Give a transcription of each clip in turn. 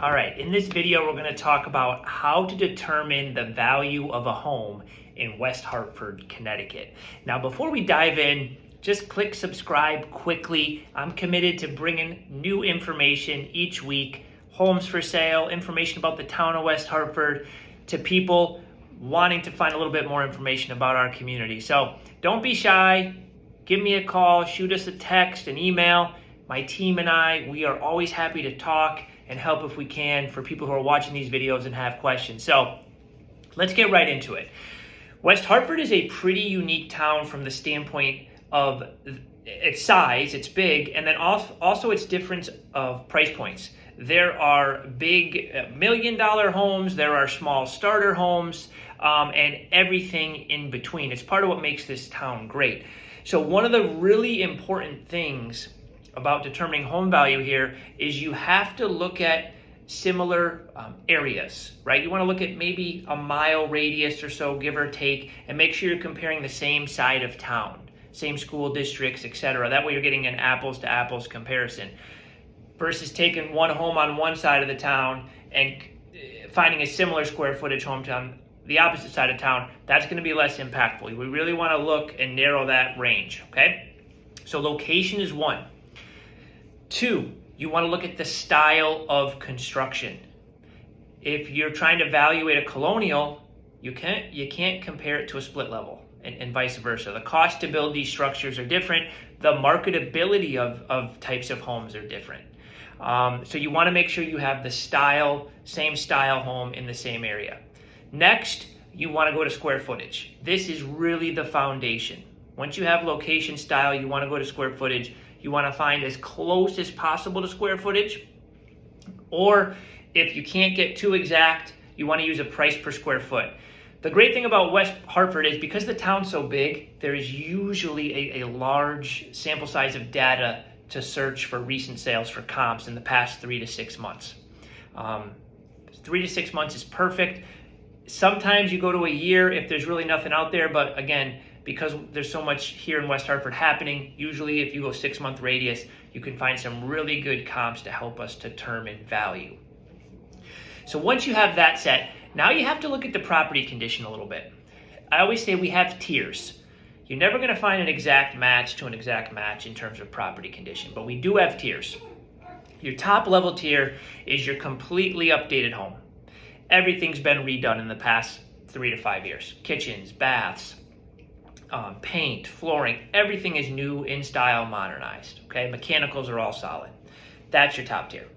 All right, in this video, we're going to talk about how to determine the value of a home in West Hartford, Connecticut. Now, before we dive in, just click subscribe quickly. I'm committed to bringing new information each week, homes for sale, information about the town of West Hartford to people wanting to find a little bit more information about our community. So don't be shy. Give me a call, shoot us a text, an email. My team and I, we are always happy to talk and help if we can for people who are watching these videos and have questions. So let's get right into it. West Hartford is a pretty unique town from the standpoint of its size, it's big, and then also its difference of price points. There are big $1 million homes, there are small starter homes, and everything in between. It's part of what makes this town great. So one of the really important things about determining home value here is you have to look at similar areas, right? You want to look at maybe a mile radius or so, give or take, and make sure you're comparing the same side of town, same school districts, etc. That way you're getting an apples to apples comparison versus taking one home on one side of the town and finding a similar square footage home on the opposite side of town. That's going to be less impactful. We really want to look and narrow that range, okay? So location is one. Two, you want to look at the style of construction. If you're trying to evaluate a colonial, you can't compare it to a split level and vice versa. The cost to build these structures are different. The marketability of types of homes are different. So you want to make sure you have the same style home in the same area. Next, you want to go to square footage. This is really the foundation. Once you have location style, you want to go to square footage. You want to find as close as possible to square footage. Or if you can't get too exact, you want to use a price per square foot. The great thing about West Hartford is because the town's so big, there is usually a large sample size of data to search for recent sales for comps in the past 3 to 6 months. 3 to 6 months is perfect. Sometimes you go to a year if there's really nothing out there, but again, because there's so much here in West Hartford happening, usually if you go 6-month radius, you can find some really good comps to help us determine value. So once you have that set, now you have to look at the property condition a little bit. I always say we have tiers. You're never going to find an exact match to an exact match in terms of property condition, but we do have tiers. Your top level tier is your completely updated home. Everything's been redone in the past 3 to 5 years. Kitchens, baths, paint, flooring, everything is new, in style, modernized. Okay, mechanicals are all solid. That's your top tier.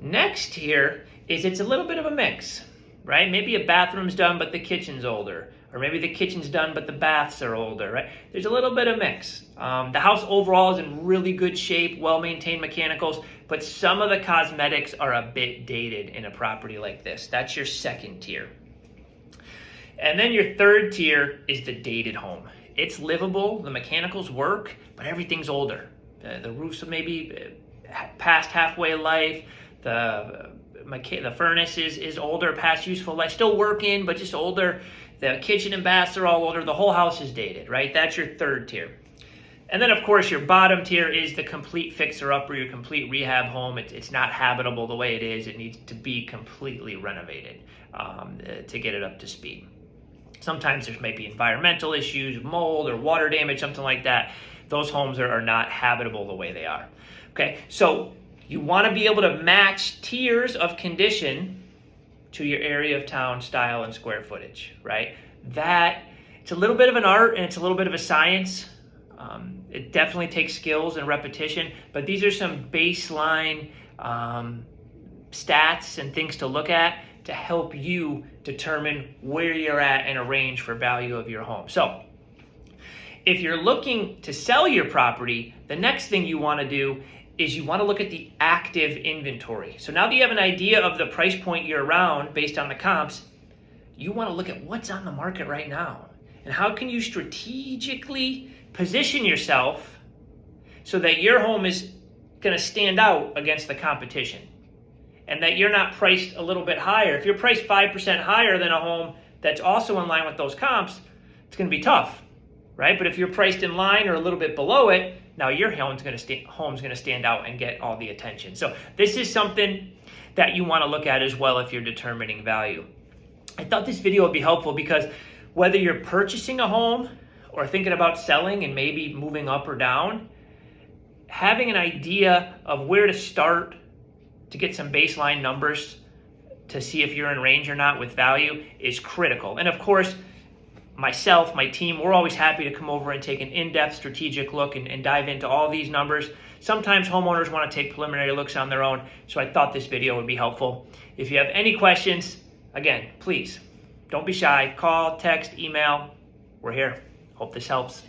Next tier is it's a little bit of a mix, right? Maybe a bathroom's done, but the kitchen's older. Or maybe the kitchen's done, but the baths are older, right? There's a little bit of mix. The house overall is in really good shape, well-maintained mechanicals, but some of the cosmetics are a bit dated in a property like this. That's your second tier. And then your third tier is the dated home. It's livable, the mechanicals work, but everything's older. The roofs are maybe past halfway life, the furnace is older, past useful life, still working, but just older. The kitchen and baths are all older. The whole house is dated, right? That's your third tier. And then, of course, your bottom tier is the complete fixer-upper, your complete rehab home. It's not habitable the way it is. It needs to be completely renovated to get it up to speed. Sometimes there may be environmental issues, mold or water damage, something like that. Those homes are not habitable the way they are. Okay, so you want to be able to match tiers of condition to your area of town, style, and square footage, right? It's a little bit of an art and it's a little bit of a science. It definitely takes skills and repetition, but these are some baseline stats and things to look at to help you determine where you're at in a range for value of your home. So if you're looking to sell your property, the next thing you want to do is you want to look at the active inventory. So now that you have an idea of the price point you're around based on the comps, you want to look at what's on the market right now. And how can you strategically position yourself so that your home is going to stand out against the competition and that you're not priced a little bit higher. If you're priced 5% higher than a home that's also in line with those comps, it's going to be tough, right? But if you're priced in line or a little bit below it, now your home's going to stand out and get all the attention. So this is something that you want to look at as well if you're determining value. I thought this video would be helpful because whether you're purchasing a home or thinking about selling and maybe moving up or down, having an idea of where to start to get some baseline numbers to see if you're in range or not with value is critical. And of course, myself, my team, we're always happy to come over and take an in-depth strategic look and dive into all these numbers. Sometimes homeowners want to take preliminary looks on their own, so I thought this video would be helpful. If you have any questions, again, please don't be shy. Call, text, email. We're here. Hope this helps.